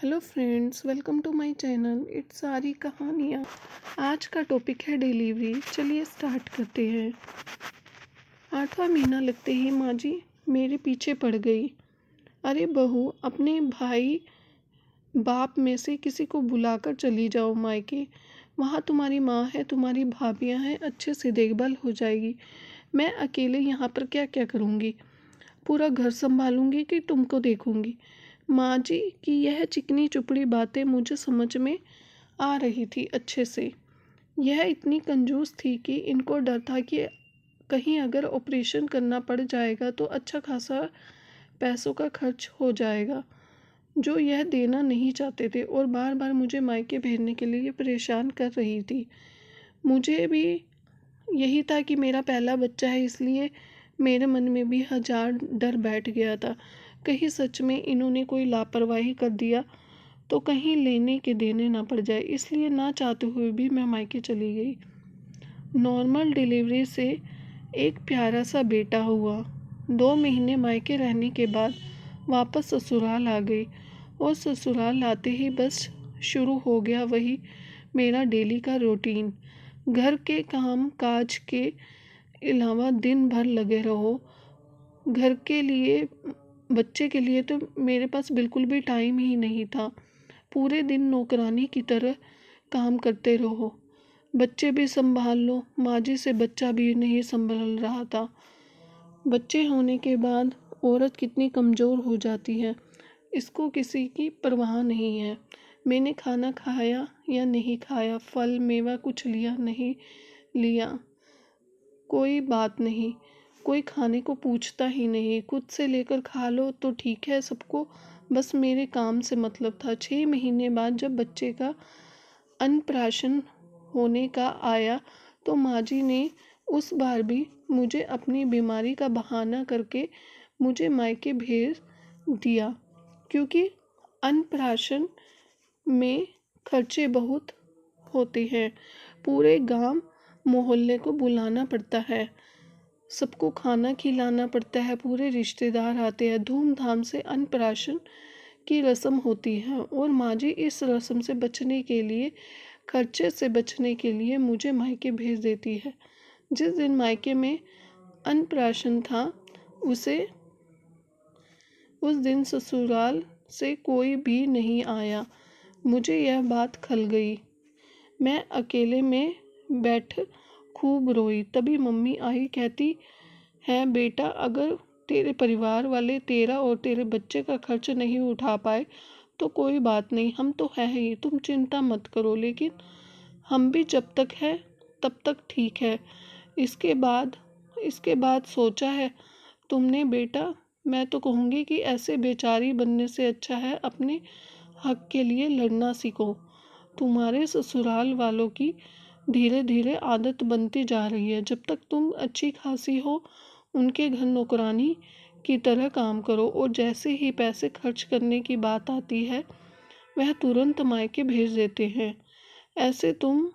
Hello friends, welcome to my channel. It's सारी कहानियाँ। आज का टॉपिक है डिलीवरी। चलिए स्टार्ट करते हैं। 8वां महीना लगते ही माँ जी मेरे पीछे पड़ गई। अरे बहू, अपने भाई बाप में से किसी को बुलाकर चली जाओ मायके। वहाँ तुम्हारी माँ है, तुम्हारी भाभियाँ हैं, अच्छे से देखभाल हो जाएगी। मैं अकेले यहाँ पर क्या क्या करूँगी? पूरा घर संभालूंगी कि तुमको देखूंगी? माँ जी की यह चिकनी चुपड़ी बातें मुझे समझ में आ रही थी अच्छे से। यह इतनी कंजूस थी कि इनको डर था कि कहीं अगर ऑपरेशन करना पड़ जाएगा तो अच्छा खासा पैसों का खर्च हो जाएगा, जो यह देना नहीं चाहते थे और बार बार मुझे मायके भेजने के लिए परेशान कर रही थी। मुझे भी यही था कि मेरा पहला बच्चा है, इसलिए मेरे मन में भी हजार डर बैठ गया था। कहीं सच में इन्होंने कोई लापरवाही कर दिया तो कहीं लेने के देने ना पड़ जाए, इसलिए ना चाहते हुए भी मैं मायके चली गई। नॉर्मल डिलीवरी से एक प्यारा सा बेटा हुआ। 2 महीने मायके रहने के बाद वापस ससुराल आ गई और ससुराल आते ही बस शुरू हो गया वही मेरा डेली का रूटीन। घर के काम काज के अलावा दिन भर लगे रहो। घर के लिए, बच्चे के लिए तो मेरे पास बिल्कुल भी टाइम ही नहीं था। पूरे दिन नौकरानी की तरह काम करते रहो, बच्चे भी संभाल लो। माँ जी से बच्चा भी नहीं संभल रहा था। बच्चे होने के बाद औरत कितनी कमज़ोर हो जाती है, इसको किसी की परवाह नहीं है। मैंने खाना खाया या नहीं खाया, फल मेवा कुछ लिया नहीं लिया, कोई बात नहीं। कोई खाने को पूछता ही नहीं, खुद से लेकर खा लो तो ठीक है। सबको बस मेरे काम से मतलब था। 6 महीने बाद जब बच्चे का अन्नप्राशन होने का आया तो माँ जी ने उस बार भी मुझे अपनी बीमारी का बहाना करके मुझे मायके भेज दिया, क्योंकि अन्नप्राशन में खर्चे बहुत होते हैं। पूरे गांव मोहल्ले को बुलाना पड़ता है, सबको खाना खिलाना पड़ता है, पूरे रिश्तेदार आते हैं। धूमधाम से अन्नप्राशन की रस्म होती है और माँ जी इस रस्म से बचने के लिए, खर्चे से बचने के लिए मुझे मायके भेज देती है। जिस दिन मायके में अन्नप्राशन था उस दिन ससुराल से कोई भी नहीं आया। मुझे यह बात खल गई। मैं अकेले में बैठ खूब रोई। तभी मम्मी आई, कहती है बेटा, अगर तेरे परिवार वाले तेरा और तेरे बच्चे का खर्च नहीं उठा पाए तो कोई बात नहीं, हम तो है ही, तुम चिंता मत करो। लेकिन हम भी जब तक है तब तक ठीक है, इसके बाद सोचा है तुमने बेटा? मैं तो कहूँगी कि ऐसे बेचारी बनने से अच्छा है अपने हक के लिए लड़ना सीखो। तुम्हारे ससुराल वालों की धीरे धीरे आदत बनती जा रही है। जब तक तुम अच्छी खासी हो उनके घर नौकरानी की तरह काम करो, और जैसे ही पैसे खर्च करने की बात आती है वह तुरंत मायके भेज देते हैं। ऐसे तुम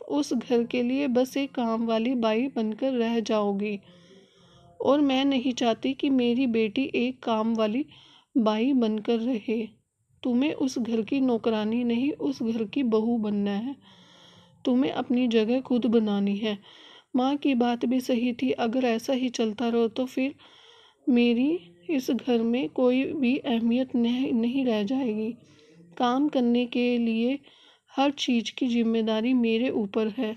उस घर के लिए बस एक काम वाली बाई बनकर रह जाओगी, और मैं नहीं चाहती कि मेरी बेटी एक काम वाली बाई बनकर रहे। तुम्हें उस घर की नौकरानी नहीं, उस घर की बहू बनना है। तुम्हें अपनी जगह खुद बनानी है। माँ की बात भी सही थी। अगर ऐसा ही चलता रहो तो फिर मेरी इस घर में कोई भी अहमियत नहीं रह जाएगी। काम करने के लिए हर चीज़ की जिम्मेदारी मेरे ऊपर है,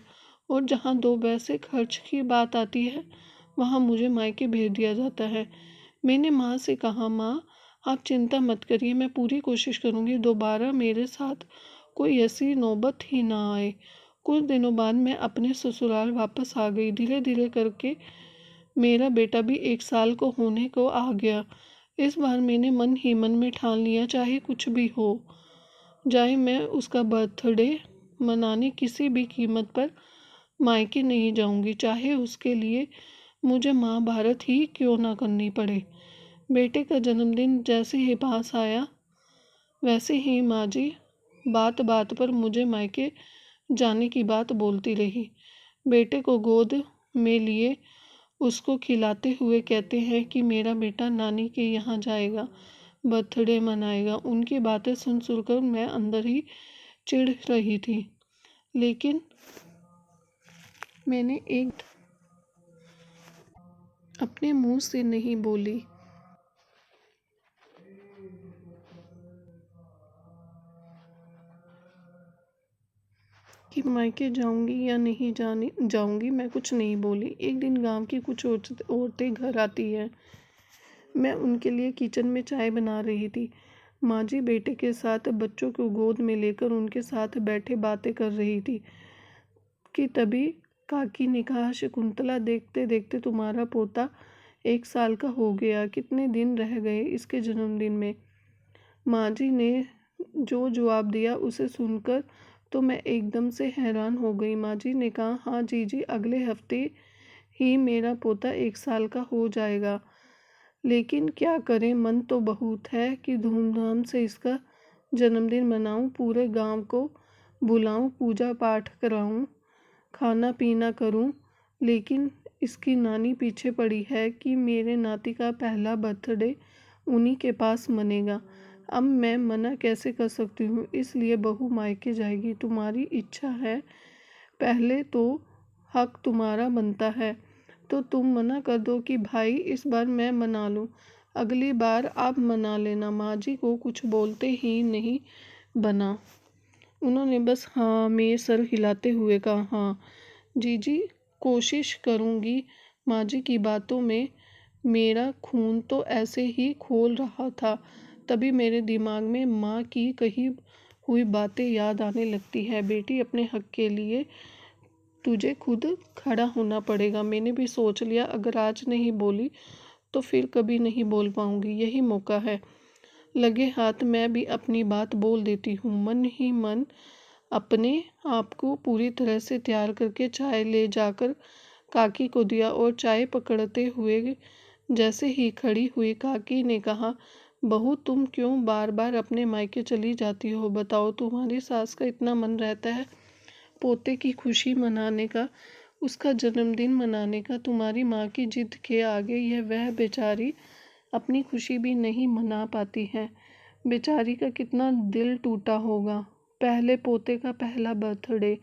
और जहाँ 2 पैसे खर्च की बात आती है वहाँ मुझे मायके भेज दिया जाता है। मैंने माँ से कहा, माँ आप चिंता मत करिए, मैं पूरी कोशिश करूँगी दोबारा मेरे साथ कोई ऐसी नौबत ही ना आए। कुछ दिनों बाद मैं अपने ससुराल वापस आ गई। धीरे धीरे करके मेरा बेटा भी 1 साल को होने को आ गया। इस बार मैंने मन ही मन में ठान लिया, चाहे कुछ भी हो जाए, मैं उसका बर्थडे मनाने किसी भी कीमत पर मायके नहीं जाऊंगी, चाहे उसके लिए मुझे महाभारत ही क्यों ना करनी पड़े। बेटे का जन्मदिन जैसे ही पास आया वैसे ही माँ जी बात बात पर मुझे मायके जाने की बात बोलती रही। बेटे को गोद में लिए उसको खिलाते हुए कहते हैं कि मेरा बेटा नानी के यहाँ जाएगा। बर्थडे मनाएगा। उनकी बातें सुनकर मैं अंदर ही चिढ़ रही थी, लेकिन मैंने एक अपने मुंह से नहीं बोली। कि मायके जाऊंगी या नहीं जाऊंगी, मैं कुछ नहीं बोली। एक दिन गांव की कुछ औरतें घर आती हैं। मैं उनके लिए किचन में चाय बना रही थी। माँ जी बेटे के साथ बच्चों को गोद में लेकर उनके साथ बैठे बातें कर रही थी कि तभी काकी ने कहा, शकुंतला देखते देखते तुम्हारा पोता 1 साल का हो गया। कितने दिन रह गए इसके जन्मदिन में। माँ जी ने जो जवाब दिया उसे सुनकर तो मैं एकदम से हैरान हो गई। माँ जी ने कहा, हाँ जीजी, अगले हफ्ते ही मेरा पोता 1 साल का हो जाएगा। लेकिन क्या करें, मन तो बहुत है कि धूमधाम से इसका जन्मदिन मनाऊं, पूरे गांव को बुलाऊं, पूजा पाठ कराऊं, खाना पीना करूं। लेकिन इसकी नानी पीछे पड़ी है कि मेरे नाती का पहला बर्थडे उन्हीं के पास मनेगा। अब मैं मना कैसे कर सकती हूँ, इसलिए बहू मायके जाएगी। तुम्हारी इच्छा है, पहले तो हक तुम्हारा बनता है, तो तुम मना कर दो कि भाई इस बार मैं मना लूँ, अगली बार आप मना लेना। माँ जी को कुछ बोलते ही नहीं बना। उन्होंने बस हाँ में सर हिलाते हुए कहा, हाँ जीजी, कोशिश करूँगी। माँ जी की बातों में मेरा खून तो ऐसे ही खोल रहा था। तभी मेरे दिमाग में माँ की कही हुई बातें याद आने लगती है। बेटी, अपने हक के लिए तुझे खुद खड़ा होना पड़ेगा। मैंने भी सोच लिया, अगर आज नहीं बोली तो फिर कभी नहीं बोल पाऊंगी। यही मौका है। लगे हाथ मैं भी अपनी बात बोल देती हूँ। मन ही मन अपने आप को पूरी तरह से तैयार करके चाय ले जाकर काकी को दिया और चाय पकड़ते हुए जैसे ही खड़ी हुई, काकी ने कहा, बहू तुम क्यों बार बार अपने मायके चली जाती हो? बताओ, तुम्हारी सास का इतना मन रहता है पोते की खुशी मनाने का, उसका जन्मदिन मनाने का। तुम्हारी माँ की जिद के आगे यह वह बेचारी अपनी खुशी भी नहीं मना पाती है। बेचारी का कितना दिल टूटा होगा। पहले पोते का पहला बर्थडे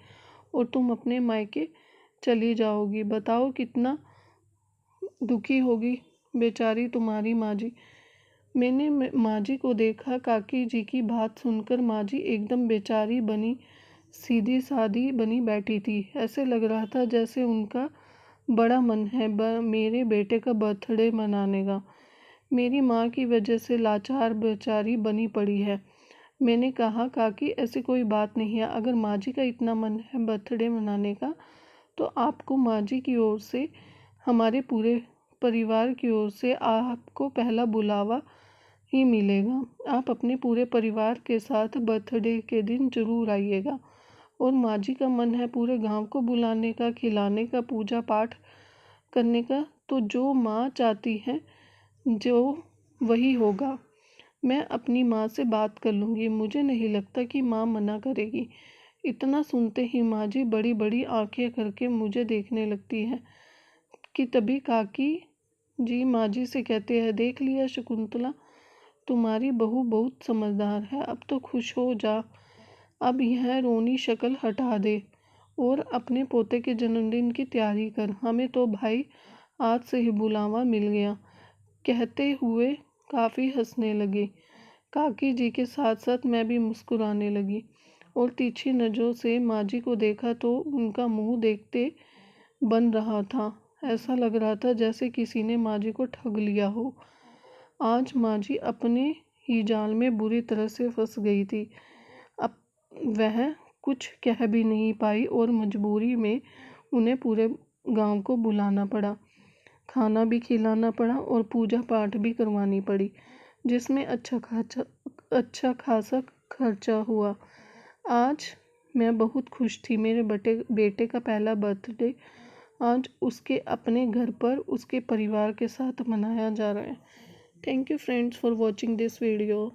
और तुम अपने मायके चली जाओगी। बताओ कितना दुखी होगी बेचारी तुम्हारी माँ जी। मैंने माँ जी को देखा। काकी जी की बात सुनकर माँ जी एकदम बेचारी बनी, सीधी सादी बनी बैठी थी। ऐसे लग रहा था जैसे उनका बड़ा मन है मेरे बेटे का बर्थडे मनाने का। मेरी माँ की वजह से लाचार बेचारी बनी पड़ी है। मैंने कहा, काकी ऐसी कोई बात नहीं है। अगर माँ जी का इतना मन है बर्थडे मनाने का तो आपको माँ जी की ओर से, हमारे पूरे परिवार की ओर से आपको पहला बुलावा ही मिलेगा। आप अपने पूरे परिवार के साथ बर्थडे के दिन जरूर आइएगा। और माँ जी का मन है पूरे गांव को बुलाने का, खिलाने का, पूजा पाठ करने का, तो जो माँ चाहती है जो वही होगा। मैं अपनी माँ से बात कर लूँगी। मुझे नहीं लगता कि माँ मना करेगी। इतना सुनते ही माँ जी बड़ी बड़ी आंखें करके मुझे देखने लगती है कि तभी काकी जी माँ जी से कहते हैं, देख लिया शकुंतला, तुम्हारी बहू बहुत समझदार है। अब तो खुश हो जा। अब यह रोनी शक्ल हटा दे और अपने पोते के जन्मदिन की तैयारी कर। हमें तो भाई आज से ही बुलावा मिल गया। कहते हुए काफ़ी हंसने लगे। काकी जी के साथ साथ मैं भी मुस्कुराने लगी और तिरछी नज़रों से माँ जी को देखा तो उनका मुंह देखते बन रहा था। ऐसा लग रहा था जैसे किसी ने माँ जी को ठग लिया हो। आज माँ जी अपने ही जाल में बुरी तरह से फंस गई थी। अब वह कुछ कह भी नहीं पाई और मजबूरी में उन्हें पूरे गांव को बुलाना पड़ा, खाना भी खिलाना पड़ा और पूजा पाठ भी करवानी पड़ी, जिसमें अच्छा खासा खर्चा हुआ। आज मैं बहुत खुश थी। मेरे बेटे का पहला बर्थडे आज उसके अपने घर पर उसके परिवार के साथ मनाया जा रहा है। Thank you friends for watching this video.